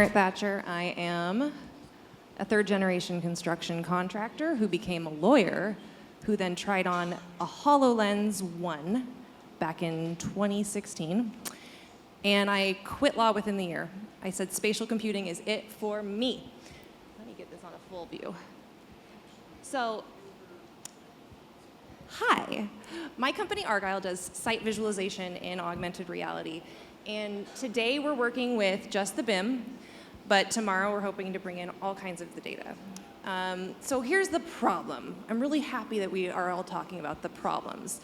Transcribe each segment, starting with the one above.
Maret Thatcher. I am a third-generation construction contractor who became a lawyer, who then tried on a HoloLens 1 back in 2016. And I quit law within the year. I said spatial computing is it for me. Let me get this on a full view. So, hi. My company, Argyle, does site visualization in augmented reality. And today we're working with just the BIM, but tomorrow we're hoping to bring in all kinds of the data. So here's the problem. I'm really happy that we are all talking about the problems.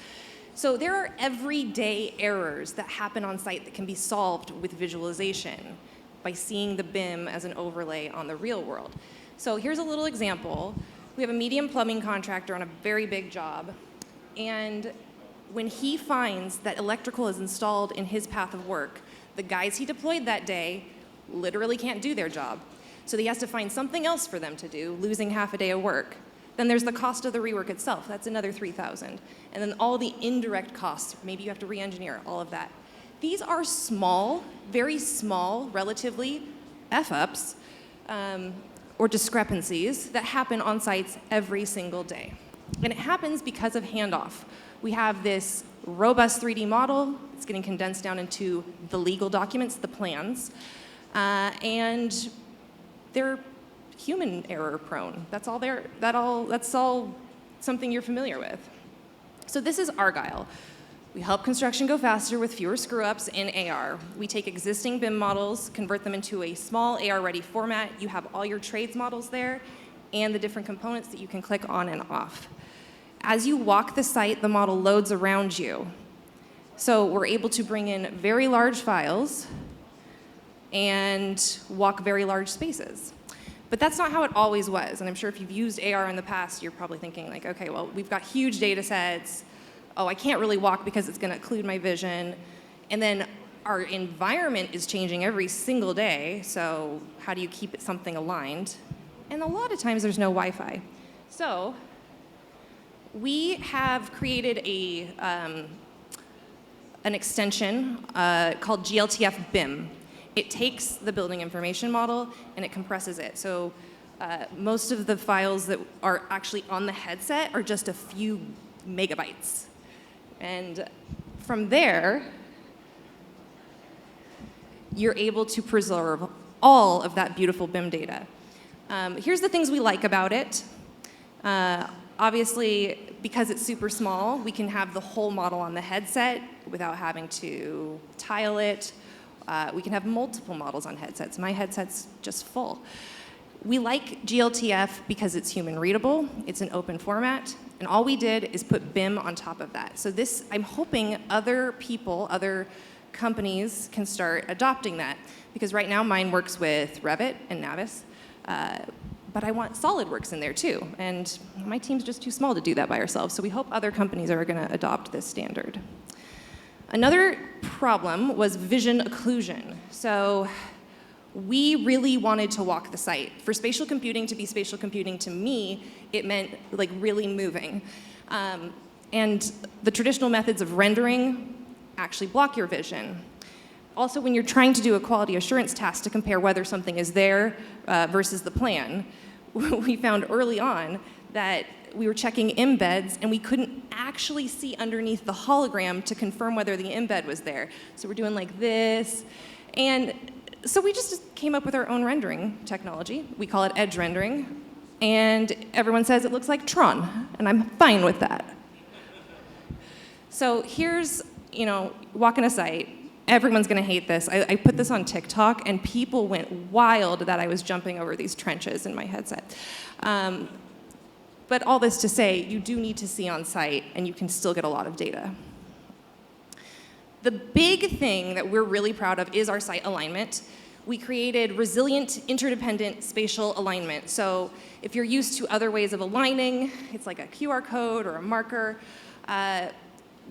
So there are everyday errors that happen on site that can be solved with visualization by seeing the BIM as an overlay on the real world. So here's a little example. We have a medium plumbing contractor on a very big job, and when he finds that electrical is installed in his path of work, the guys he deployed that day literally can't do their job. So he has to find something else for them to do, losing half a day of work. Then there's the cost of the rework itself. That's another $3,000. And then all the indirect costs. Maybe you have to re-engineer all of that. These are small, very small, relatively, F-ups or discrepancies that happen on sites every single day. And it happens because of handoff. We have this robust 3D model. It's getting condensed down into the legal documents, the plans, and they're human error prone. That's all something you're familiar with. So this is Argyle. We help construction go faster with fewer screw-ups in AR. We take existing BIM models, convert them into a small AR-ready format. You have all your trades models there and the different components that you can click on and off. As you walk the site, the model loads around you. So we're able to bring in very large files and walk very large spaces. But that's not how it always was. And I'm sure if you've used AR in the past, you're probably thinking like, okay, well, we've got huge data sets. Oh, I can't really walk because it's going to occlude my vision. And then our environment is changing every single day. So how do you keep something aligned? And a lot of times there's no Wi-Fi. So we have created an extension called GLTF BIM. It takes the building information model and it compresses it. So most of the files that are actually on the headset are just a few megabytes. And from there, you're able to preserve all of that beautiful BIM data. Here's the things we like about it. Obviously, because it's super small, we can have the whole model on the headset without having to tile it. We can have multiple models on headsets. My headset's just full. We like GLTF because it's human readable, it's an open format, and all we did is put BIM on top of that. So this, I'm hoping other people, other companies can start adopting that, because right now mine works with Revit and Navis, but I want SolidWorks in there too, and my team's just too small to do that by ourselves, so we hope other companies are gonna adopt this standard. Another problem was vision occlusion. So we really wanted to walk the site. For spatial computing to be spatial computing, to me, it meant like really moving. And the traditional methods of rendering actually block your vision. Also, when you're trying to do a quality assurance task to compare whether something is there versus the plan, we found early on that we were checking embeds and we couldn't actually see underneath the hologram to confirm whether the embed was there. So we're doing like this. And so we just came up with our own rendering technology. We call it edge rendering. And everyone says it looks like Tron, and I'm fine with that. So here's, walking a site. Everyone's gonna hate this. I put this on TikTok and people went wild that I was jumping over these trenches in my headset. But all this to say, you do need to see on site and you can still get a lot of data. The big thing that we're really proud of is our site alignment. We created resilient, interdependent spatial alignment. So if you're used to other ways of aligning, it's like a QR code or a marker,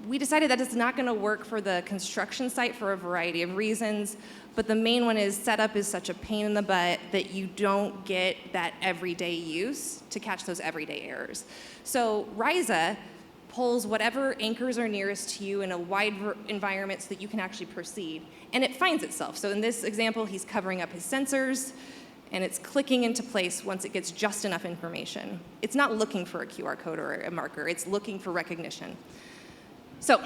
we decided that it's not gonna work for the construction site for a variety of reasons, but the main one is setup is such a pain in the butt that you don't get that everyday use to catch those everyday errors. So Ryza pulls whatever anchors are nearest to you in a wide environment so that you can actually proceed. And it finds itself. So in this example, he's covering up his sensors, and it's clicking into place once it gets just enough information. It's not looking for a QR code or a marker. It's looking for recognition. So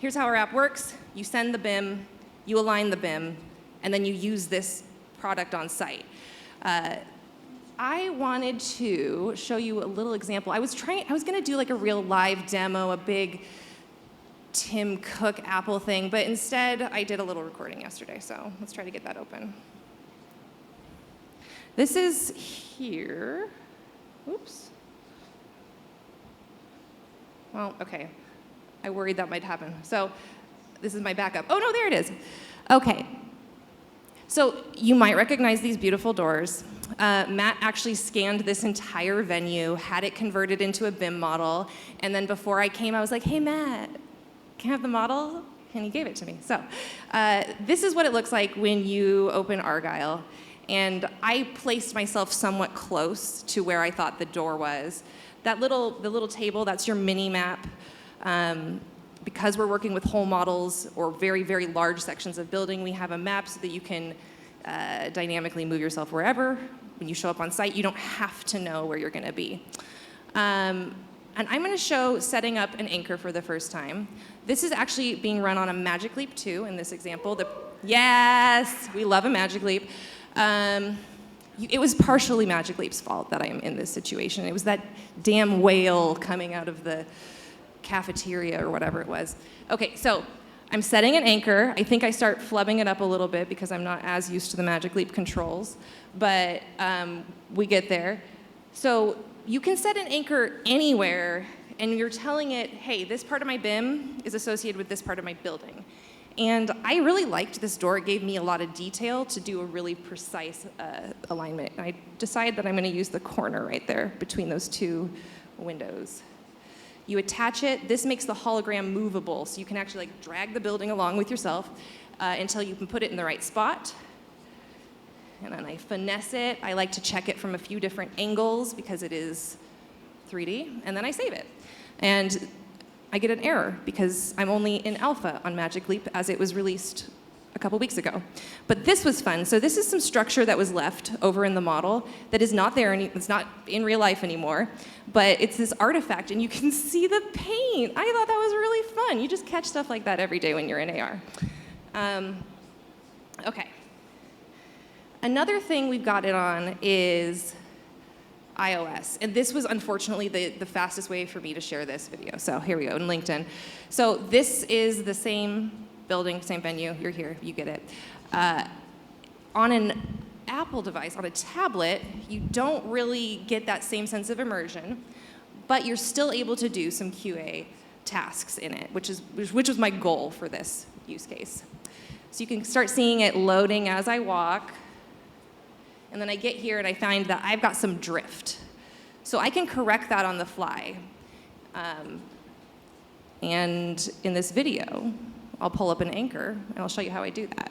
here's how our app works. You send the BIM, you align the BIM, and then you use this product on site. I wanted to show you a little example. I was gonna do like a real live demo, a big Tim Cook Apple thing, but instead I did a little recording yesterday, so let's try to get that open. This is here. Oops. Well, okay. I worried that might happen. So this is my backup. Oh no, there it is. Okay. So you might recognize these beautiful doors. Matt actually scanned this entire venue, had it converted into a BIM model, and then before I came, I was like, hey, Matt, can I have the model? And he gave it to me. So this is what it looks like when you open Argyle. And I placed myself somewhat close to where I thought the door was. The little table, that's your mini map. Because we're working with whole models or very, very large sections of building, we have a map so that you can dynamically move yourself wherever. When you show up on site, you don't have to know where you're gonna be. And I'm gonna show setting up an anchor for the first time. This is actually being run on a Magic Leap 2 in this example. Yes, we love a Magic Leap. It was partially Magic Leap's fault that I'm in this situation. It was that damn whale coming out of the cafeteria or whatever it was. Okay, so I'm setting an anchor. I think I start flubbing it up a little bit because I'm not as used to the Magic Leap controls, but we get there. So you can set an anchor anywhere, and you're telling it, hey, this part of my BIM is associated with this part of my building. And I really liked this door. It gave me a lot of detail to do a really precise alignment. And I decided that I'm going to use the corner right there between those two windows. You attach it. This makes the hologram movable, so you can actually like drag the building along with yourself until you can put it in the right spot. And then I finesse it. I like to check it from a few different angles because it is 3D, and then I save it. And I get an error because I'm only in alpha on Magic Leap as it was released a couple weeks ago. But this was fun. So this is some structure that was left over in the model that is not there, it's not in real life anymore, but it's this artifact, and you can see the paint. I thought that was really fun. You just catch stuff like that every day when you're in AR. Okay. Another thing we've got it on is iOS. And this was unfortunately the fastest way for me to share this video. So here we go in LinkedIn. So this is the same building, same venue. You're here, you get it. On an Apple device, on a tablet, you don't really get that same sense of immersion, but you're still able to do some QA tasks in it, which was my goal for this use case. So you can start seeing it loading as I walk. And then I get here and I find that I've got some drift. So I can correct that on the fly. And in this video, I'll pull up an anchor and I'll show you how I do that.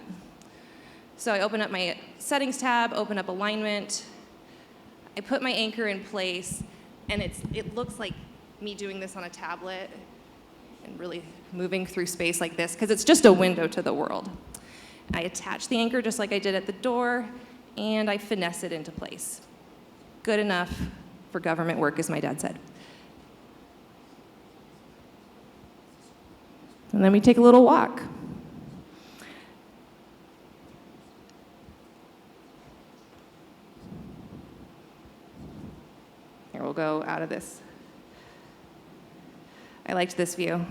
So I open up my settings tab, open up alignment. I put my anchor in place, and it looks like me doing this on a tablet and really moving through space like this because it's just a window to the world. I attach the anchor just like I did at the door, and I finesse it into place. Good enough for government work, as my dad said. And then we take a little walk. Here, we'll go out of this. I liked this view.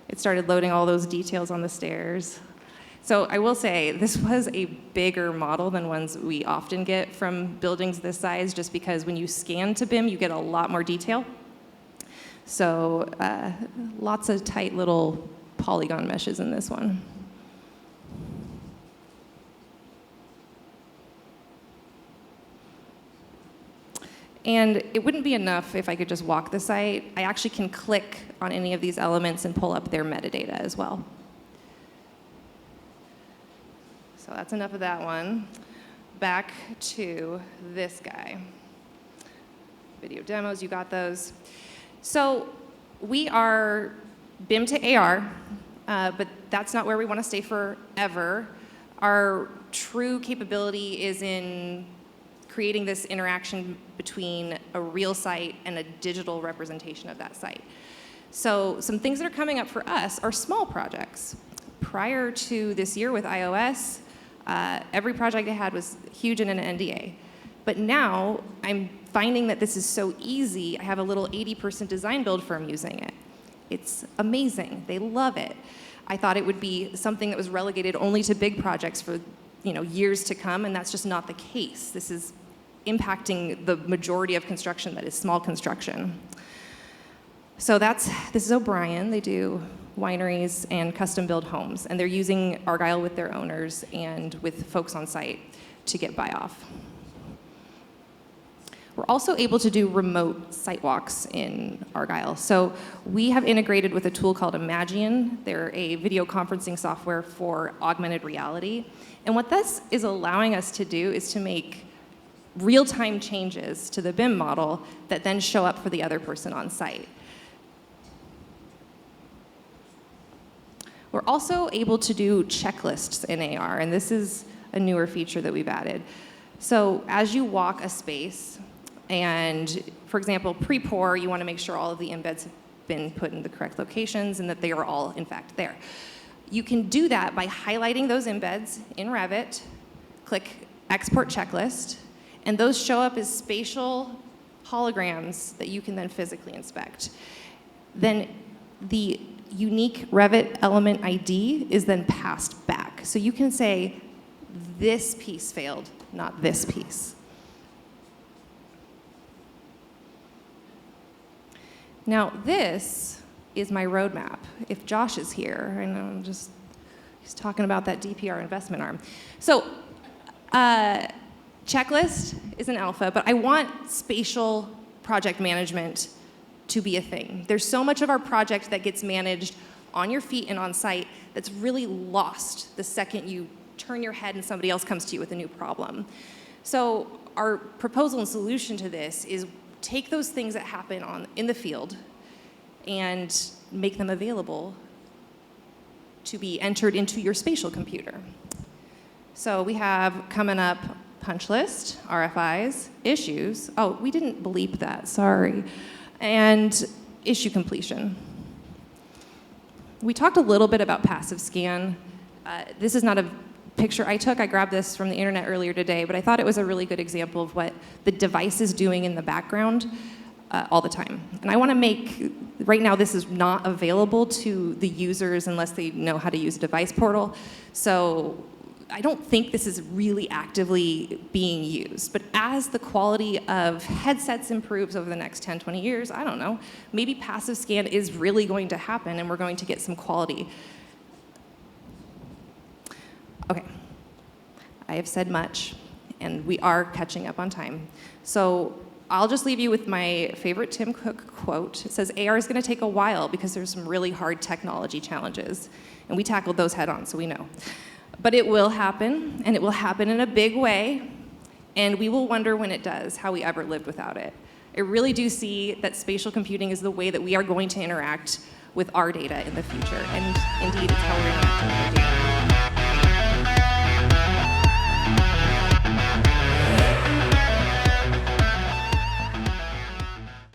It started loading all those details on the stairs. So I will say, this was a bigger model than ones we often get from buildings this size, just because when you scan to BIM, you get a lot more detail. So lots of tight little polygon meshes in this one. And it wouldn't be enough if I could just walk the site. I actually can click on any of these elements and pull up their metadata as well. So that's enough of that one. Back to this guy. Video demos, you got those. So we are BIM to AR, but that's not where we want to stay forever. Our true capability is in creating this interaction between a real site and a digital representation of that site. So some things that are coming up for us are small projects. Prior to this year with iOS, every project I had was huge and an NDA. But now I'm finding that this is so easy. I have a little 80% design build firm using it. It's amazing. They love it. I thought it would be something that was relegated only to big projects for years to come, and that's just not the case. This is impacting the majority of construction that is small construction. So this is O'Brien. They do wineries and custom build homes, and they're using Argyle with their owners and with folks on site to get buy off. We're also able to do remote site walks in Argyle. So we have integrated with a tool called Imagian. They're a video conferencing software for augmented reality. And what this is allowing us to do is to make real-time changes to the BIM model that then show up for the other person on site. We're also able to do checklists in AR, and this is a newer feature that we've added. So as you walk a space, and for example, pre-pour, you want to make sure all of the embeds have been put in the correct locations and that they are all, in fact, there. You can do that by highlighting those embeds in Revit, click Export Checklist, and those show up as spatial holograms that you can then physically inspect. Then the unique Revit element ID is then passed back. So you can say, this piece failed, not this piece. Now, this is my roadmap. If Josh is here, I know he's talking about that DPR investment arm. So, checklist is an alpha, but I want spatial project management to be a thing. There's so much of our project that gets managed on your feet and on site that's really lost the second you turn your head and somebody else comes to you with a new problem. So our proposal and solution to this is take those things that happen in the field and make them available to be entered into your spatial computer. So we have coming up punch list, RFIs, issues. Oh, we didn't bleep that, sorry. And issue completion. We talked a little bit about passive scan. This is not a picture I took. I grabbed this from the internet earlier today, but I thought it was a really good example of what the device is doing in the background all the time. And I want to make, right now this is not available to the users unless they know how to use a device portal. So I don't think this is really actively being used. But as the quality of headsets improves over the next 10, 20 years, I don't know, maybe passive scan is really going to happen and we're going to get some quality. Okay, I have said much, and we are catching up on time. So I'll just leave you with my favorite Tim Cook quote. It says, AR is going to take a while because there's some really hard technology challenges. And we tackled those head on, so we know. But it will happen, and it will happen in a big way, and we will wonder when it does how we ever lived without it. I really do see that spatial computing is the way that we are going to interact with our data in the future, and indeed, it's how we're interacting with our data.